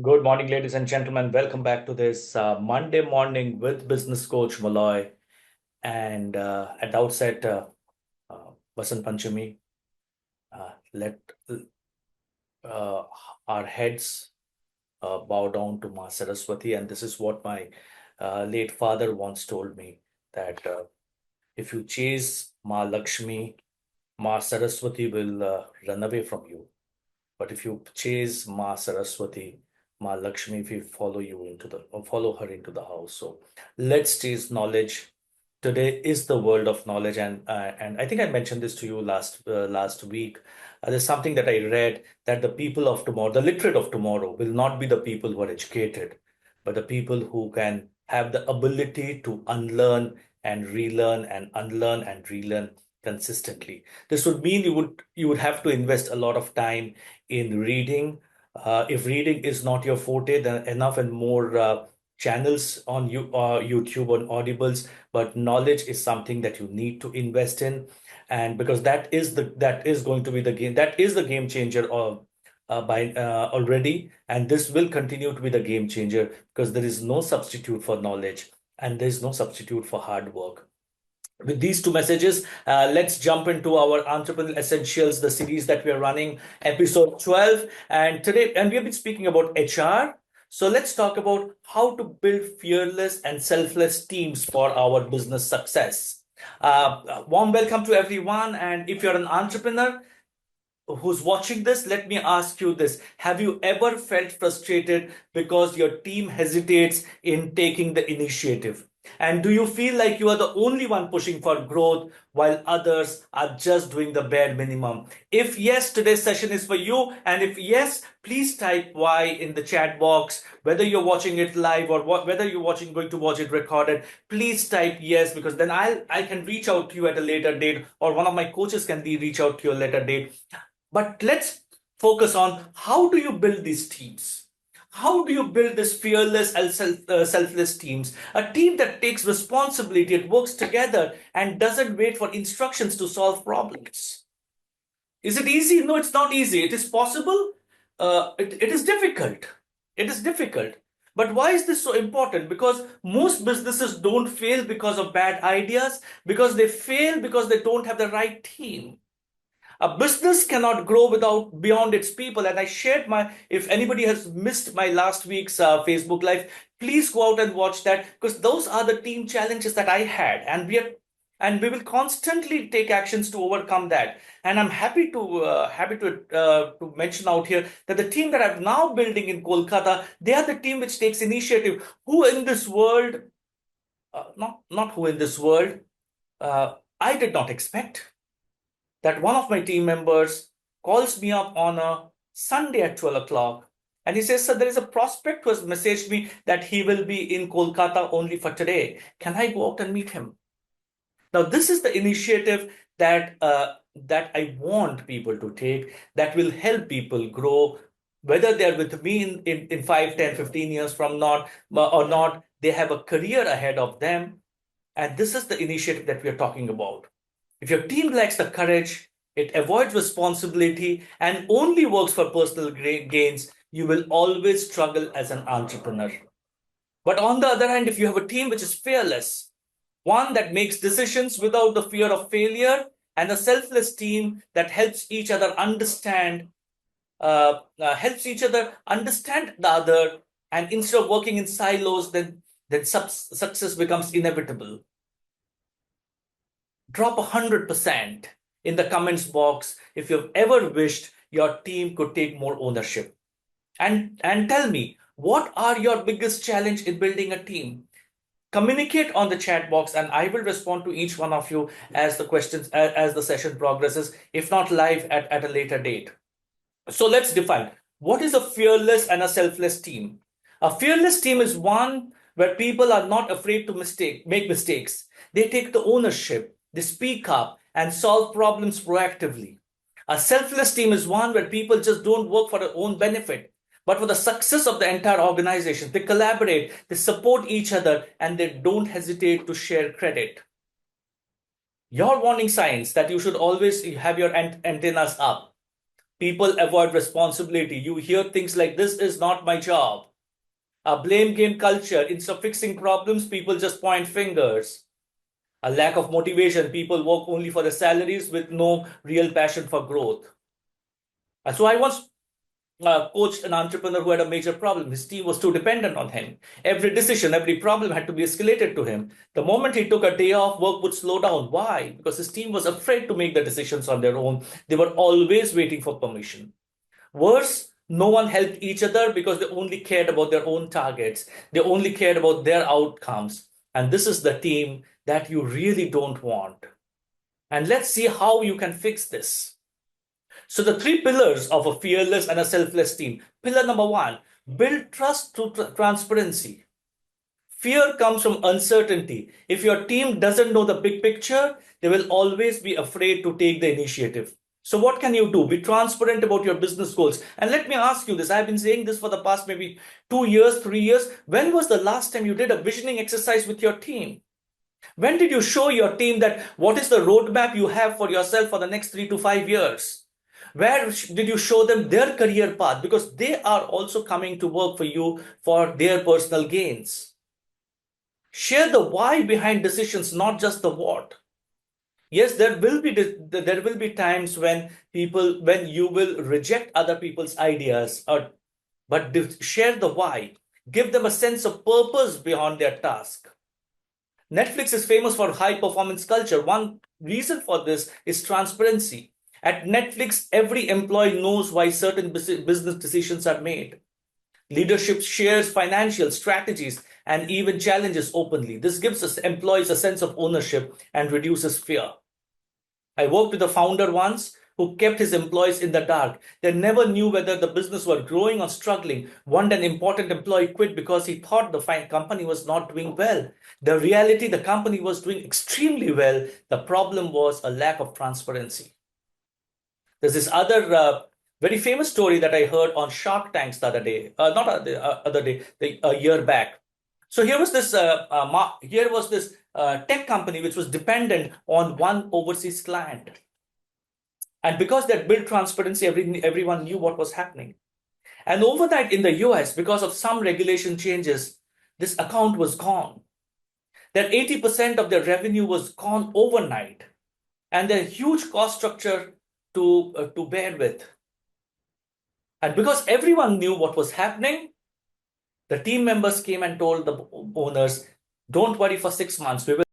Good morning, ladies and gentlemen. Welcome back to this Monday morning with business coach Malloy. And at the outset, Vasant Panchami, let uh, our heads bow down to Ma Saraswati. And this is what my late father once told me that if you chase Ma Lakshmi, Ma Saraswati will run away from you. But if you chase Ma Saraswati, Ma Lakshmi will follow her into the house. So let's chase knowledge. Today is the world of knowledge, and I think I mentioned this to you last week. There's something that I read that the people of tomorrow, the literate of tomorrow, will not be the people who are educated, but the people who can have the ability to unlearn and relearn and unlearn and relearn consistently. This would mean you would have to invest a lot of time in reading. If reading is not your forte, then enough and more channels on YouTube on Audibles. But knowledge is something that you need to invest in, and because that is going to be the game changer of by already, and this will continue to be the game changer because there is no substitute for knowledge and there is no substitute for hard work. With these two messages, let's jump into our Entrepreneurial Essentials, the series that we are running, episode 12. And we have been speaking about HR. So let's talk about how to build fearless and selfless teams for our business success. Warm welcome to everyone. And if you're an entrepreneur, who's watching this, let me ask you this. Have you ever felt frustrated because your team hesitates in taking the initiative? And do you feel like you are the only one pushing for growth while others are just doing the bare minimum? If yes, today's session is for you. And if yes, please type Y in the chat box, whether you're watching it live or whether you're going to watch it recorded. Please type yes, because then I can reach out to you at a later date, or one of my coaches can reach out to you at a later date. But let's focus on how do you build these teams? How do you build this fearless and selfless teams? A team that takes responsibility, it works together and doesn't wait for instructions to solve problems. Is it easy? No, it's not easy. It is possible. It is difficult. It is difficult. But why is this so important? Because most businesses don't fail because of bad ideas, because they fail because they don't have the right team. A business cannot grow without beyond its people. And I shared if anybody has missed my last week's Facebook live, please go out and watch that, because those are the team challenges that I had. And we will constantly take actions to overcome that. And I'm happy to mention out here that the team that I'm now building in Kolkata, they are the team which takes initiative. Who in this world, not who in this world, I did not expect that one of my team members calls me up on a Sunday at 12 o'clock. And he says, "Sir, there is a prospect who has messaged me that he will be in Kolkata only for today. Can I go out and meet him?" Now, this is the initiative that I want people to take, that will help people grow, whether they're with me in 5, 10, 15 years from now or not. They have a career ahead of them. And this is the initiative that we are talking about. If your team lacks the courage, it avoids responsibility, and only works for personal gains, you will always struggle as an entrepreneur. But on the other hand, if you have a team which is fearless, one that makes decisions without the fear of failure, and a selfless team that helps each other understand the other, and instead of working in silos, then success becomes inevitable. Drop 100% in the comments box if you've ever wished your team could take more ownership. And tell me, what are your biggest challenge in building a team? Communicate on the chat box, and I will respond to each one of you as the session progresses, if not live at a later date. So let's define what is a fearless and a selfless team. A fearless team is one where people are not afraid to make mistakes. They take the ownership, they speak up and solve problems proactively. A selfless team is one where people just don't work for their own benefit, but for the success of the entire organization. They collaborate, they support each other, and they don't hesitate to share credit. Your warning signs that you should always have your antennas up. People avoid responsibility. You hear things like, this is not my job. A blame game culture. Instead of fixing problems, people just point fingers. A lack of motivation. People work only for the salaries with no real passion for growth. So I once coached an entrepreneur who had a major problem. His team was too dependent on him. Every decision, every problem had to be escalated to him. The moment he took a day off, work would slow down. Why? Because his team was afraid to make the decisions on their own. They were always waiting for permission. Worse, no one helped each other because they only cared about their own targets. They only cared about their outcomes. And this is the team that you really don't want. And let's see how you can fix this. So the three pillars of a fearless and a selfless team. Pillar number one, build trust through transparency. Fear comes from uncertainty. If your team doesn't know the big picture, they will always be afraid to take the initiative. So what can you do? Be transparent about your business goals. And let me ask you this. I've been saying this for the past maybe 2 years, 3 years. When was the last time you did a visioning exercise with your team? When did you show your team that what is the roadmap you have for yourself for the next 3 to 5 years? Where did you show them their career path? Because they are also coming to work for you for their personal gains. Share the why behind decisions, not just the what. Yes, there will be times when you will reject other people's ideas, but share the why. Give them a sense of purpose beyond their task. Netflix is famous for high performance culture. One reason for this is transparency. At Netflix, every employee knows why certain business decisions are made. Leadership shares financial strategies and even challenges openly. This gives us employees a sense of ownership and reduces fear. I worked with a founder once who kept his employees in the dark. They never knew whether the business was growing or struggling. One an important employee quit because he thought the company was not doing well. The reality, the company was doing extremely well. The problem was a lack of transparency. There's this other very famous story that I heard on Shark Tanks the other day, not the other day, a year back. So here was this tech company which was dependent on one overseas client. And because they had built transparency, everyone knew what was happening. And overnight in the US, because of some regulation changes, this account was gone. That 80% of their revenue was gone overnight. And their huge cost structure to bear with. And because everyone knew what was happening, the team members came and told the owners, don't worry for 6 months. We will